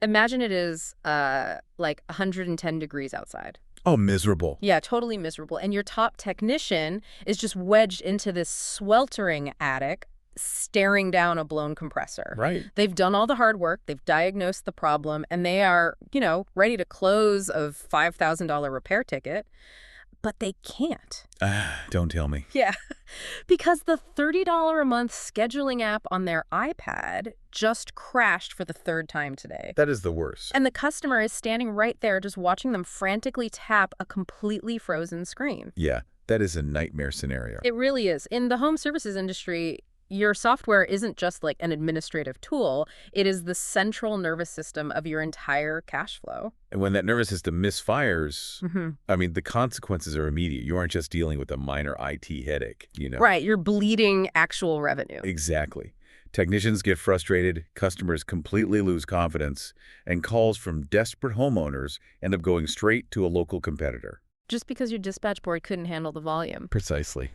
Imagine it is like 110 degrees outside. Oh, miserable. Yeah, totally miserable. And your top technician is just wedged into this sweltering attic, staring down a blown compressor. Right. They've done all the hard work, they've diagnosed the problem, and they are, ready to close a $5,000 repair ticket, but they can't. Don't tell me. Yeah, because the $30 a month scheduling app on their iPad just crashed for the third time today. That is the worst. And the customer is standing right there just watching them frantically tap a completely frozen screen. Yeah, that is a nightmare scenario. It really is. In the home services industry, your software isn't just like an administrative tool. It is the central nervous system of your entire cash flow. And when that nervous system misfires, I mean, the consequences are immediate. You aren't just dealing with a minor IT headache, Right, you're bleeding actual revenue. Exactly. Technicians get frustrated, customers completely lose confidence, and calls from desperate homeowners end up going straight to a local competitor. Just because your dispatch board couldn't handle the volume. Precisely.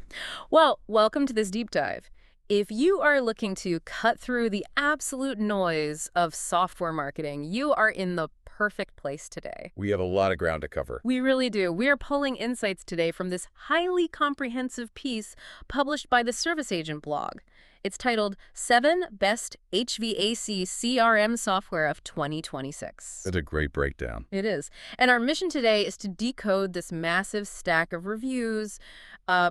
Well, welcome to this deep dive. If you are looking to cut through the absolute noise of software marketing, you are in the perfect place today. We have a lot of ground to cover. We really do. We are pulling insights today from this highly comprehensive piece published by the ServiceAgent blog. It's titled 7 Best HVAC CRM Software of 2026. That's a great breakdown. It is. And our mission today is to decode this massive stack of reviews,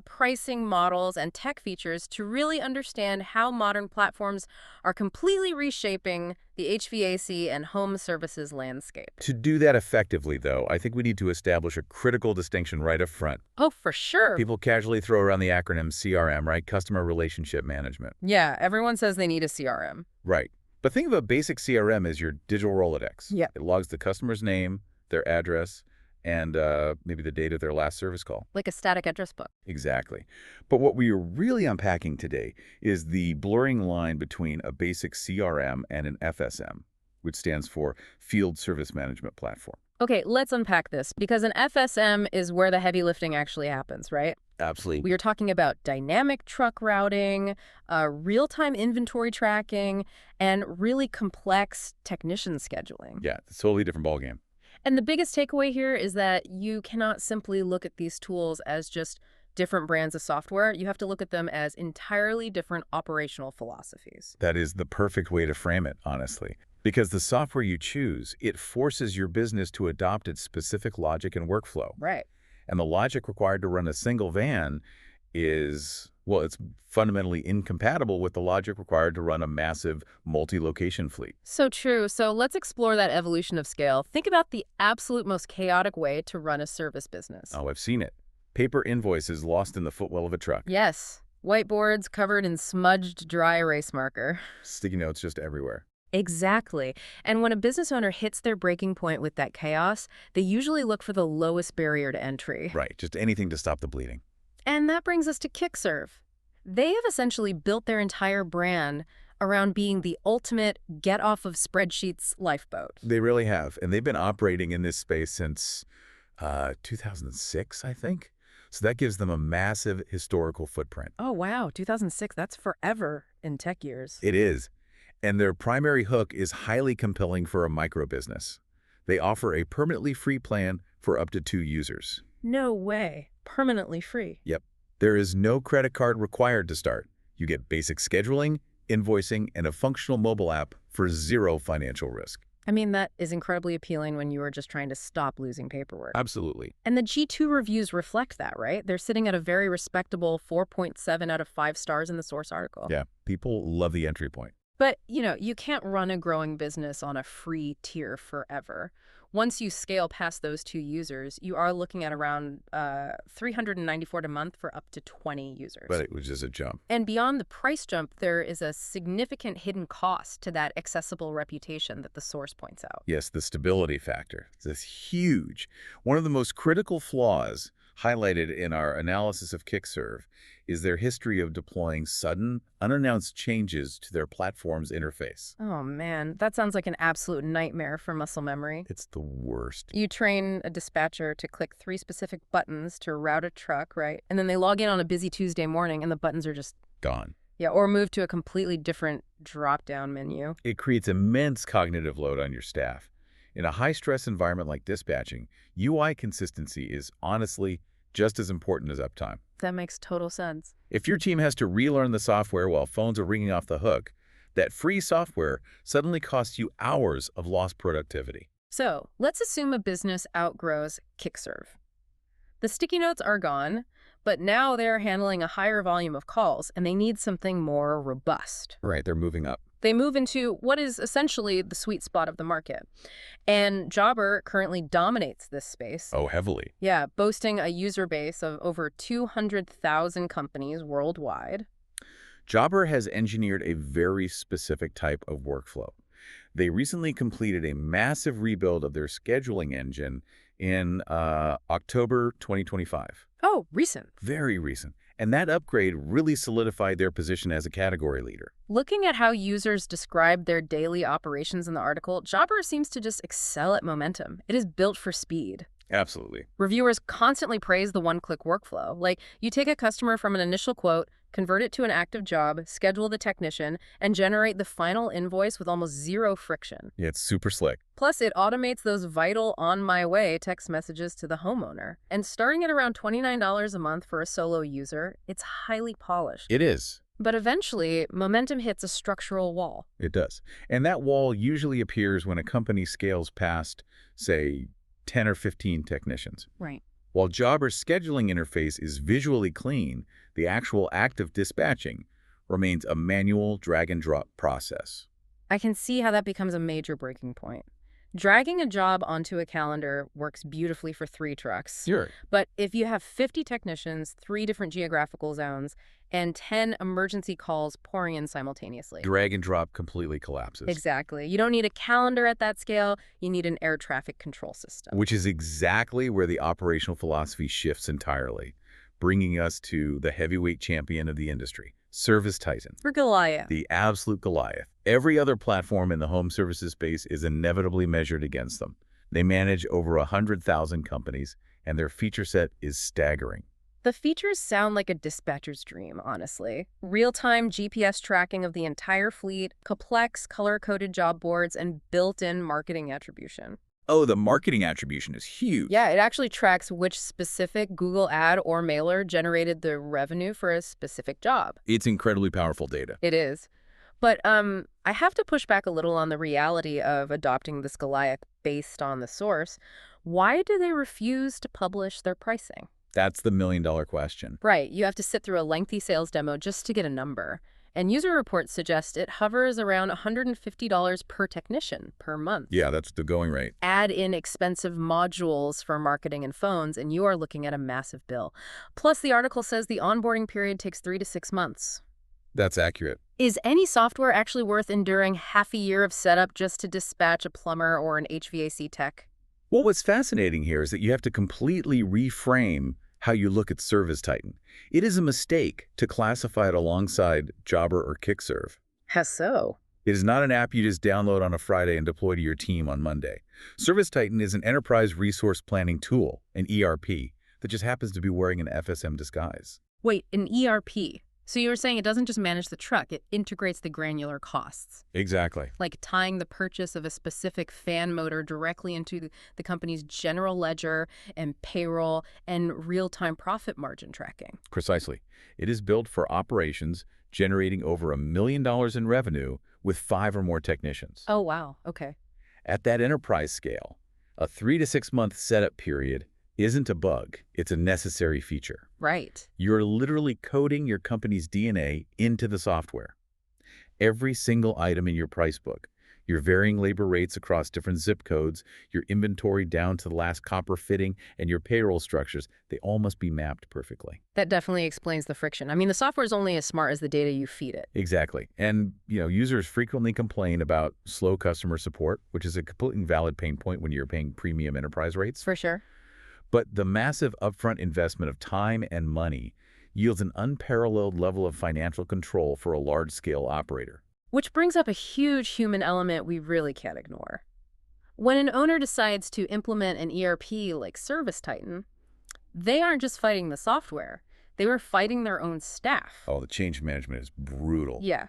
pricing models, and tech features to really understand how modern platforms are completely reshaping the HVAC and home services landscape. To do that effectively, though, I think we need to establish a critical distinction right up front. Oh, for sure. People casually throw around the acronym CRM, right? Customer Relationship Management. Yeah, everyone says they need a CRM. Right. But think of a basic CRM as your digital Rolodex. Yeah. It logs the customer's name, their address, and maybe the date of their last service call. Like a static address book. Exactly. But what we are really unpacking today is the blurring line between a basic CRM and an FSM, which stands for Field Service Management Platform. Okay, let's unpack this, because an FSM is where the heavy lifting actually happens, right? Absolutely. We are talking about dynamic truck routing, real-time inventory tracking, and really complex technician scheduling. Yeah, it's a totally different ballgame. And the biggest takeaway here is that you cannot simply look at these tools as just different brands of software. You have to look at them as entirely different operational philosophies. That is the perfect way to frame it, honestly. Because the software you choose, it forces your business to adopt its specific logic and workflow. Right. And the logic required to run a single van is, well, it's fundamentally incompatible with the logic required to run a massive multi-location fleet. So true. So let's explore that evolution of scale. Think about the absolute most chaotic way to run a service business. Oh, I've seen it. Paper invoices lost in the footwell of a truck. Yes. Whiteboards covered in smudged dry erase marker. Sticky notes just everywhere. Exactly. And when a business owner hits their breaking point with that chaos, they usually look for the lowest barrier to entry. Right, just anything to stop the bleeding. And that brings us to KickServe. They have essentially built their entire brand around being the ultimate get-off-of-spreadsheets lifeboat. They really have. And they've been operating in this space since 2006, I think. So that gives them a massive historical footprint. Oh, wow. 2006. That's forever in tech years. It is. And their primary hook is highly compelling for a micro business. They offer a permanently free plan for up to 2 users. No way. Permanently free. Yep. There is no credit card required to start. You get basic scheduling, invoicing, and a functional mobile app for 0 financial risk. I mean, that is incredibly appealing when you are just trying to stop losing paperwork. Absolutely. And the G2 reviews reflect that, right? They're sitting at a very respectable 4.7 out of 5 stars in the source article. Yeah, people love the entry point. But, you can't run a growing business on a free tier forever. Once you scale past those 2 users, you are looking at around $394 a month for up to 20 users. But it was just a jump. And beyond the price jump, there is a significant hidden cost to that accessible reputation that the source points out. Yes, the stability factor. It's huge. One of the most critical flaws highlighted in our analysis of KickServe is their history of deploying sudden, unannounced changes to their platform's interface. Oh, man. That sounds like an absolute nightmare for muscle memory. It's the worst. You train a dispatcher to click 3 specific buttons to route a truck, right? And then they log in on a busy Tuesday morning and the buttons are just Gone. Yeah, or move to a completely different drop-down menu. It creates immense cognitive load on your staff. In a high-stress environment like dispatching, UI consistency is honestly just as important as uptime. That makes total sense. If your team has to relearn the software while phones are ringing off the hook, that free software suddenly costs you hours of lost productivity. So let's assume a business outgrows KickServe. The sticky notes are gone, but now they're handling a higher volume of calls, and they need something more robust. Right, they're moving up. They move into what is essentially the sweet spot of the market. And Jobber currently dominates this space. Oh, heavily. Yeah, boasting a user base of over 200,000 companies worldwide. Jobber has engineered a very specific type of workflow. They recently completed a massive rebuild of their scheduling engine in October 2025. Oh, recent. Very recent. And that upgrade really solidified their position as a category leader. Looking at how users describe their daily operations in the article, Jobber seems to just excel at momentum. It is built for speed. Absolutely. Reviewers constantly praise the one-click workflow. Like, you take a customer from an initial quote, convert it to an active job, schedule the technician, and generate the final invoice with almost zero friction. Yeah, it's super slick. Plus, it automates those vital on my way text messages to the homeowner. And starting at around $29 a month for a solo user, it's highly polished. It is. But eventually, momentum hits a structural wall. It does. And that wall usually appears when a company scales past, say, 10 or 15 technicians. Right. While Jobber's scheduling interface is visually clean, the actual act of dispatching remains a manual drag-and-drop process. I can see how that becomes a major breaking point. Dragging a job onto a calendar works beautifully for 3 trucks. Sure. But if you have 50 technicians, 3 different geographical zones, and 10 emergency calls pouring in simultaneously. Drag and drop completely collapses. Exactly. You don't need a calendar at that scale. You need an air traffic control system. Which is exactly where the operational philosophy shifts entirely, bringing us to the heavyweight champion of the industry, ServiceTitan. For Goliath. The absolute Goliath. Every other platform in the home services space is inevitably measured against them. They manage over 100,000 companies, and their feature set is staggering. The features sound like a dispatcher's dream, honestly. Real-time GPS tracking of the entire fleet, complex color-coded job boards, and built-in marketing attribution. Oh, the marketing attribution is huge. Yeah, it actually tracks which specific Google ad or mailer generated the revenue for a specific job. It's incredibly powerful data. It is. But I have to push back a little on the reality of adopting this Goliath based on the source. Why do they refuse to publish their pricing? That's the million-dollar question. Right. You have to sit through a lengthy sales demo just to get a number. And user reports suggest it hovers around $150 per technician per month. Yeah, that's the going rate. Add in expensive modules for marketing and phones, and you are looking at a massive bill. Plus, the article says the onboarding period takes 3 to 6 months. That's accurate. Is any software actually worth enduring half a year of setup just to dispatch a plumber or an HVAC tech? Well, what's fascinating here is that you have to completely reframe how you look at ServiceTitan. It is a mistake to classify it alongside Jobber or KickServe. How so? It is not an app you just download on a Friday and deploy to your team on Monday. ServiceTitan is an enterprise resource planning tool, an ERP, that just happens to be wearing an FSM disguise. Wait, an ERP? So you were saying it doesn't just manage the truck, it integrates the granular costs. Exactly. Like tying the purchase of a specific fan motor directly into the company's general ledger and payroll and real-time profit margin tracking. Precisely. It is built for operations generating over $1 million in revenue with 5 or more technicians. Oh, wow. Okay. At that enterprise scale, a 3 to 6 month setup period isn't a bug, it's a necessary feature. Right. You're literally coding your company's DNA into the software. Every single item in your price book, your varying labor rates across different zip codes, your inventory down to the last copper fitting, and your payroll structures, they all must be mapped perfectly. That definitely explains the friction. I mean, the software is only as smart as the data you feed it. Exactly. And, users frequently complain about slow customer support, which is a completely valid pain point when you're paying premium enterprise rates. For sure. But the massive upfront investment of time and money yields an unparalleled level of financial control for a large-scale operator. Which brings up a huge human element we really can't ignore. When an owner decides to implement an ERP like ServiceTitan, they aren't just fighting the software. They were fighting their own staff. Oh, the change management is brutal. Yeah.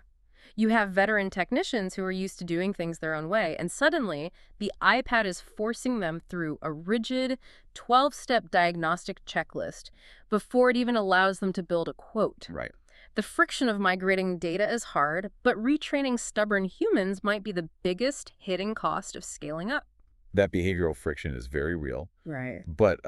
You have veteran technicians who are used to doing things their own way, and suddenly the iPad is forcing them through a rigid 12-step diagnostic checklist before it even allows them to build a quote. Right. The friction of migrating data is hard, but retraining stubborn humans might be the biggest hidden cost of scaling up. That behavioral friction is very real, Right. but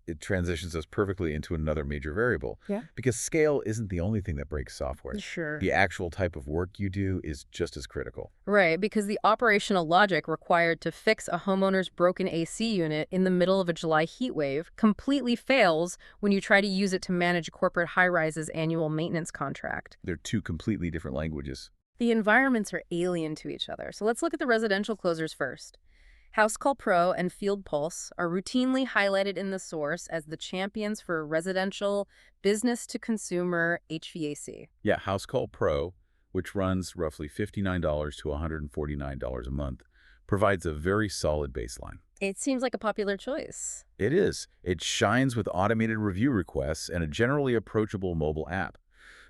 it transitions us perfectly into another major variable. Yeah. Because scale isn't the only thing that breaks software. Sure. The actual type of work you do is just as critical. Right, because the operational logic required to fix a homeowner's broken AC unit in the middle of a July heat wave completely fails when you try to use it to manage a corporate high-rise's annual maintenance contract. They're two completely different languages. The environments are alien to each other, so let's look at the residential closers first. House Call Pro and Field Pulse are routinely highlighted in the source as the champions for residential, business-to-consumer HVAC. Yeah, House Call Pro, which runs roughly $59 to $149 a month, provides a very solid baseline. It seems like a popular choice. It is. It shines with automated review requests and a generally approachable mobile app.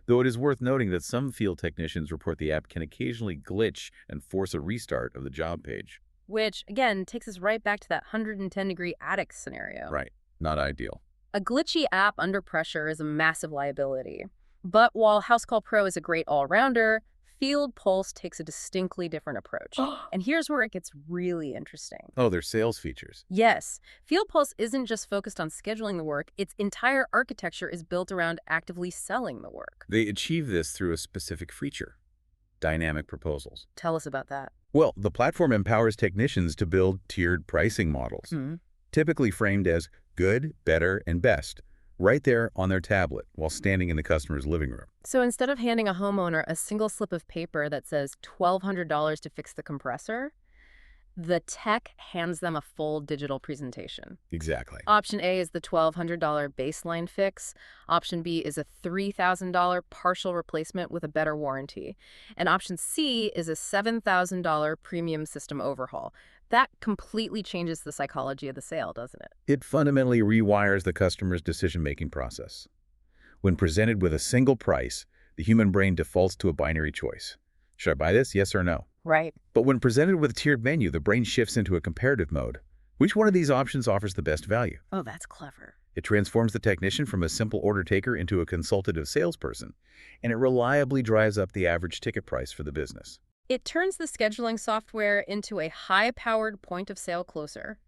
Though it is worth noting that some field technicians report the app can occasionally glitch and force a restart of the job page. Which, again, takes us right back to that 110-degree attic scenario. Right. Not ideal. A glitchy app under pressure is a massive liability. But while House Call Pro is a great all-rounder, Field Pulse takes a distinctly different approach. And here's where it gets really interesting. Oh, their sales features. Yes, Field Pulse isn't just focused on scheduling the work, its entire architecture is built around actively selling the work. They achieve this through a specific feature: dynamic proposals. Tell us about that. Well, the platform empowers technicians to build tiered pricing models, typically framed as good, better, and best, right there on their tablet while standing in the customer's living room. So instead of handing a homeowner a single slip of paper that says $1,200 to fix the compressor, the tech hands them a full digital presentation. Exactly. Option A is the $1,200 baseline fix. Option B is a $3,000 partial replacement with a better warranty. And option C is a $7,000 premium system overhaul. That completely changes the psychology of the sale, doesn't it? It fundamentally rewires the customer's decision-making process. When presented with a single price, the human brain defaults to a binary choice. Should I buy this? Yes or no? Right. But when presented with a tiered menu, the brain shifts into a comparative mode. Which one of these options offers the best value? Oh, that's clever. It transforms the technician from a simple order taker into a consultative salesperson, and it reliably drives up the average ticket price for the business. It turns the scheduling software into a high-powered point-of-sale closer.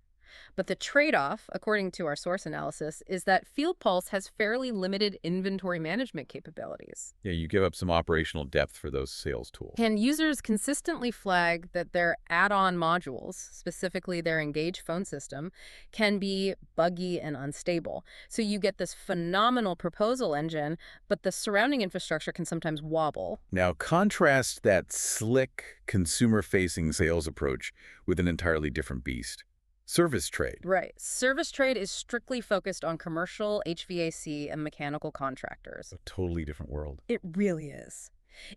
But the trade-off, according to our source analysis, is that Field Pulse has fairly limited inventory management capabilities. Yeah, you give up some operational depth for those sales tools. Can users consistently flag that their add-on modules, specifically their Engage phone system, can be buggy and unstable? So you get this phenomenal proposal engine, but the surrounding infrastructure can sometimes wobble. Now, contrast that slick, consumer-facing sales approach with an entirely different beast: service trade. Right. Service trade is strictly focused on commercial HVAC and mechanical contractors. A totally different world. It really is.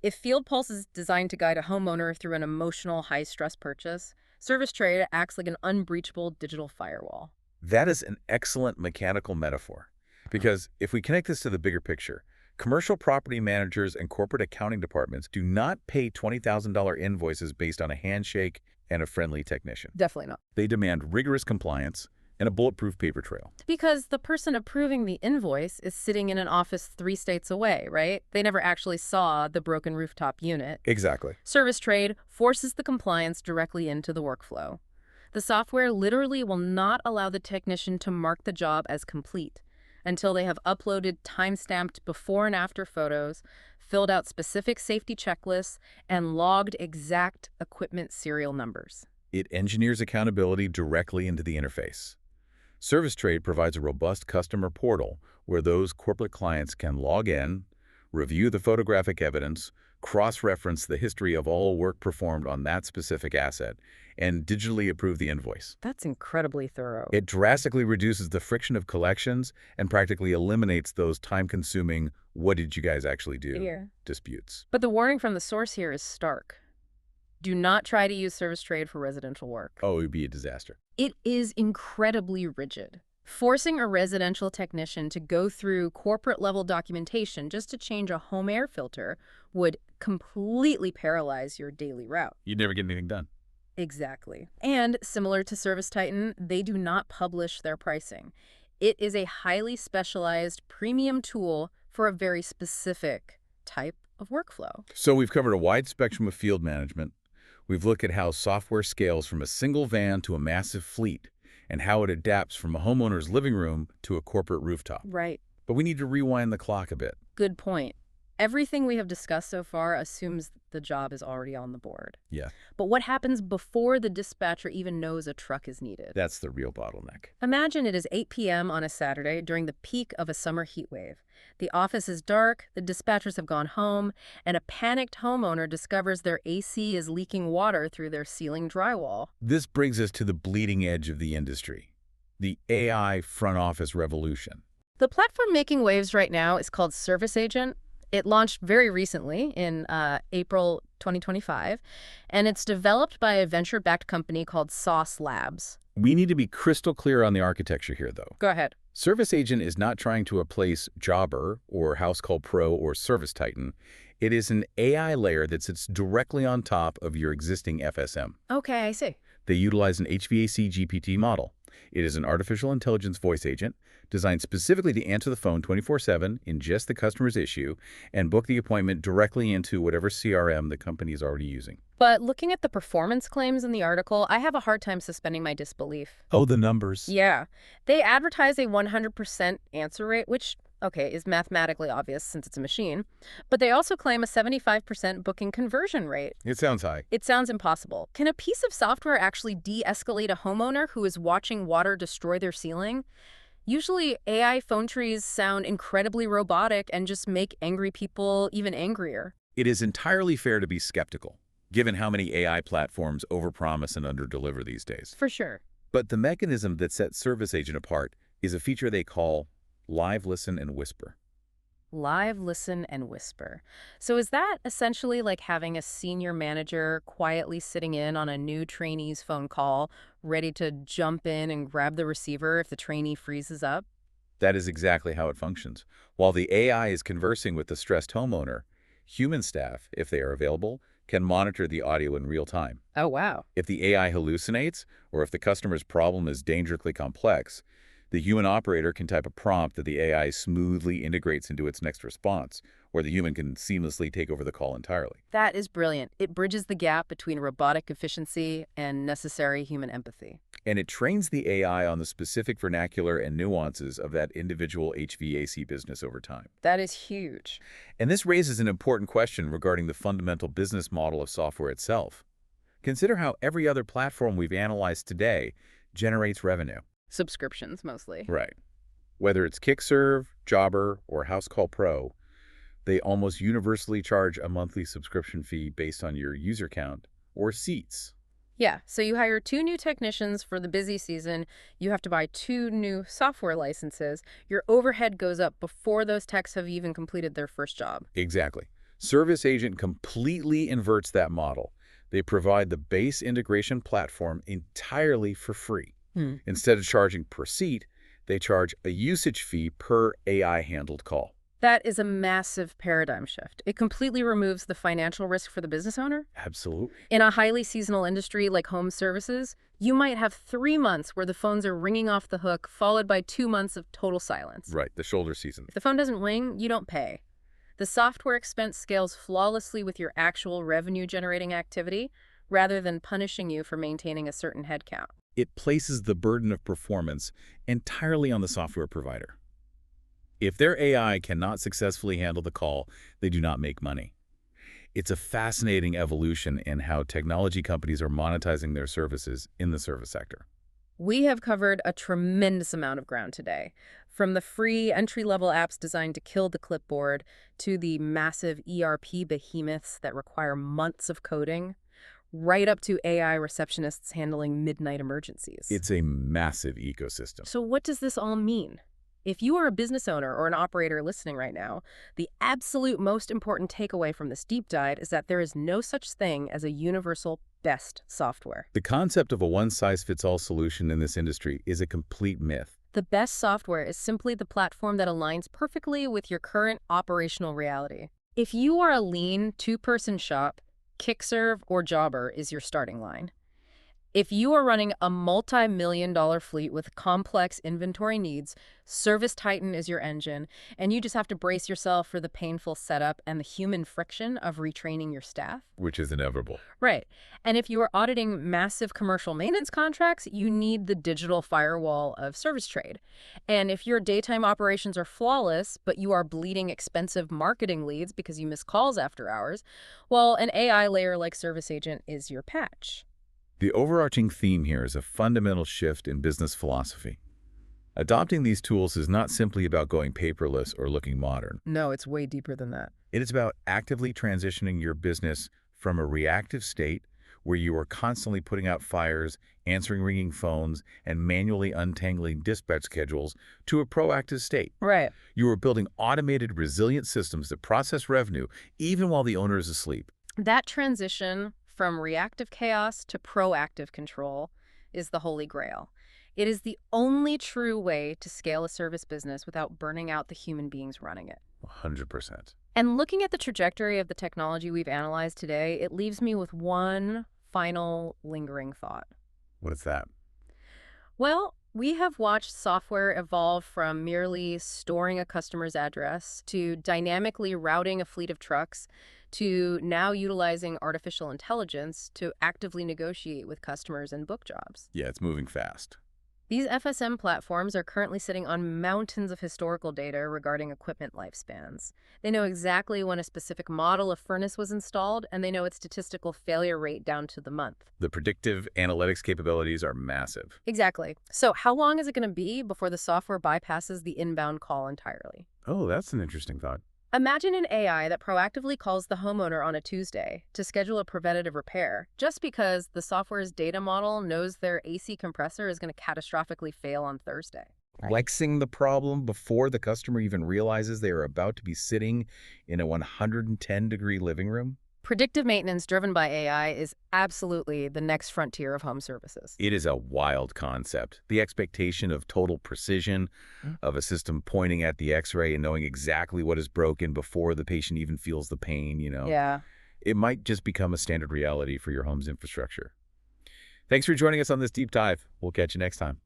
If Field Pulse is designed to guide a homeowner through an emotional, high-stress purchase, service trade acts like an unbreachable digital firewall. That is an excellent mechanical metaphor. Because if we connect this to the bigger picture, commercial property managers and corporate accounting departments do not pay $20,000 invoices based on a handshake and a friendly technician. Definitely not. They demand rigorous compliance and a bulletproof paper trail. Because the person approving the invoice is sitting in an office 3 states away, right? They never actually saw the broken rooftop unit. Exactly. Service trade forces the compliance directly into the workflow. The software literally will not allow the technician to mark the job as complete until they have uploaded time-stamped before and after photos, filled out specific safety checklists, and logged exact equipment serial numbers. It engineers accountability directly into the interface. Service Trade provides a robust customer portal where those corporate clients can log in, review the photographic evidence, cross-reference the history of all work performed on that specific asset, and digitally approve the invoice. That's incredibly thorough. It drastically reduces the friction of collections and practically eliminates those time-consuming "what did you guys actually do" disputes. But the warning from the source here is stark. Do not try to use Service Trade for residential work. Oh, it would be a disaster. It is incredibly rigid. Forcing a residential technician to go through corporate-level documentation just to change a home air filter would completely paralyze your daily route. You'd never get anything done. Exactly. And similar to ServiceTitan, they do not publish their pricing. It is a highly specialized premium tool for a very specific type of workflow. So we've covered a wide spectrum of field management. We've looked at how software scales from a single van to a massive fleet, and how it adapts from a homeowner's living room to a corporate rooftop. Right. But we need to rewind the clock a bit. Good point. Everything we have discussed so far assumes the job is already on the board. Yeah, But what happens before the dispatcher even knows a truck is needed? that's the real bottleneck. Imagine it is 8 p.m. on a Saturday during the peak of a summer heat wave. The office is dark, the dispatchers have gone home, and a panicked homeowner discovers their AC is leaking water through their ceiling drywall. This brings us to the bleeding edge of the industry, the AI front office revolution. The platform making waves right now is called ServiceAgent. It launched very recently in April 2025, and it's developed by a venture-backed company called Sauce Labs. We need to be crystal clear on the architecture here, though. Go ahead. ServiceAgent is not trying to replace Jobber or House Call Pro or ServiceTitan. It is an AI layer that sits directly on top of your existing FSM. Okay, I see. They utilize an HVAC GPT model. It is an artificial intelligence voice agent designed specifically to answer the phone 24/7, ingest the customer's issue, and book the appointment directly into whatever CRM the company is already using. But looking at the performance claims in the article, I have a hard time suspending my disbelief. Oh, the numbers. Yeah. They advertise a 100% answer rate, which, okay, is mathematically obvious since it's a machine. But they also claim a 75% booking conversion rate. It sounds high. It sounds impossible. Can a piece of software actually de-escalate a homeowner who is watching water destroy their ceiling? Usually, AI phone trees sound incredibly robotic and just make angry people even angrier. It is entirely fair to be skeptical, given how many AI platforms overpromise and underdeliver these days. For sure. But the mechanism that sets ServiceAgent apart is a feature they call Live Listen and Whisper. Live, listen, and whisper. So is that essentially like having a senior manager quietly sitting in on a new trainee's phone call, ready to jump in and grab the receiver if the trainee freezes up? That is exactly how it functions. While the AI is conversing with the stressed homeowner, human staff, if they are available, can monitor the audio in real time. Oh, wow. If the AI hallucinates, or if the customer's problem is dangerously complex, the human operator can type a prompt that the AI smoothly integrates into its next response, where the human can seamlessly take over the call entirely. That is brilliant. It bridges the gap between robotic efficiency and necessary human empathy. And it trains the AI on the specific vernacular and nuances of that individual HVAC business over time. That is huge. And this raises an important question regarding the fundamental business model of software itself. Consider how every other platform we've analyzed today generates revenue. Subscriptions, mostly. Right. Whether it's KickServe, Jobber, or House Call Pro, they almost universally charge a monthly subscription fee based on your user count or seats. Yeah, so you hire 2 new technicians for the busy season, you have to buy 2 new software licenses, your overhead goes up before those techs have even completed their first job. Exactly. ServiceAgent completely inverts that model. They provide the base integration platform entirely for free. Instead of charging per seat, they charge a usage fee per AI-handled call. That is a massive paradigm shift. It completely removes the financial risk for the business owner. Absolutely. In a highly seasonal industry like home services, you might have 3 months where the phones are ringing off the hook, followed by 2 months of total silence. Right, the shoulder season. If the phone doesn't ring, you don't pay. The software expense scales flawlessly with your actual revenue-generating activity, rather than punishing you for maintaining a certain headcount. It places the burden of performance entirely on the software provider. If their AI cannot successfully handle the call, they do not make money. It's a fascinating evolution in how technology companies are monetizing their services in the service sector. We have covered a tremendous amount of ground today, from the free entry-level apps designed to kill the clipboard to the massive ERP behemoths that require months of coding, right up to AI receptionists handling midnight emergencies. It's a massive ecosystem. So what does this all mean? If you are a business owner or an operator listening right now, the absolute most important takeaway from this deep dive is that there is no such thing as a universal best software. The concept of a one-size-fits-all solution in this industry is a complete myth. The best software is simply the platform that aligns perfectly with your current operational reality. If you are a lean two-person shop, Kickserve or Jobber is your starting line. If you are running a multi-million-dollar fleet with complex inventory needs, Service Titan is your engine, and you just have to brace yourself for the painful setup and the human friction of retraining your staff. Which is inevitable. Right. And if you are auditing massive commercial maintenance contracts, you need the digital firewall of service trade. And if your daytime operations are flawless, but you are bleeding expensive marketing leads because you miss calls after hours, well, an AI layer like ServiceAgent is your patch. The overarching theme here is a fundamental shift in business philosophy. Adopting these tools is not simply about going paperless or looking modern. No, it's way deeper than that. It is about actively transitioning your business from a reactive state where you are constantly putting out fires, answering ringing phones, and manually untangling dispatch schedules to a proactive state. Right. You are building automated, resilient systems that process revenue even while the owner is asleep. That transition from reactive chaos to proactive control is the holy grail. It is the only true way to scale a service business without burning out the human beings running it. 100%. And looking at the trajectory of the technology we've analyzed today, it leaves me with one final lingering thought. What is that? Well, we have watched software evolve from merely storing a customer's address to dynamically routing a fleet of trucks to now utilizing artificial intelligence to actively negotiate with customers and book jobs. Yeah, it's moving fast. These FSM platforms are currently sitting on mountains of historical data regarding equipment lifespans. They know exactly when a specific model of furnace was installed, and they know its statistical failure rate down to the month. The predictive analytics capabilities are massive. Exactly. So how long is it going to be before the software bypasses the inbound call entirely? Oh, that's an interesting thought. Imagine an AI that proactively calls the homeowner on a Tuesday to schedule a preventative repair just because the software's data model knows their AC compressor is going to catastrophically fail on Thursday. Flexing the problem before the customer even realizes they are about to be sitting in a 110-degree living room? Predictive maintenance driven by AI is absolutely the next frontier of home services. It is a wild concept. The expectation of total precision, of a system pointing at the x-ray and knowing exactly what is broken before the patient even feels the pain, Yeah. It might just become a standard reality for your home's infrastructure. Thanks for joining us on this deep dive. We'll catch you next time.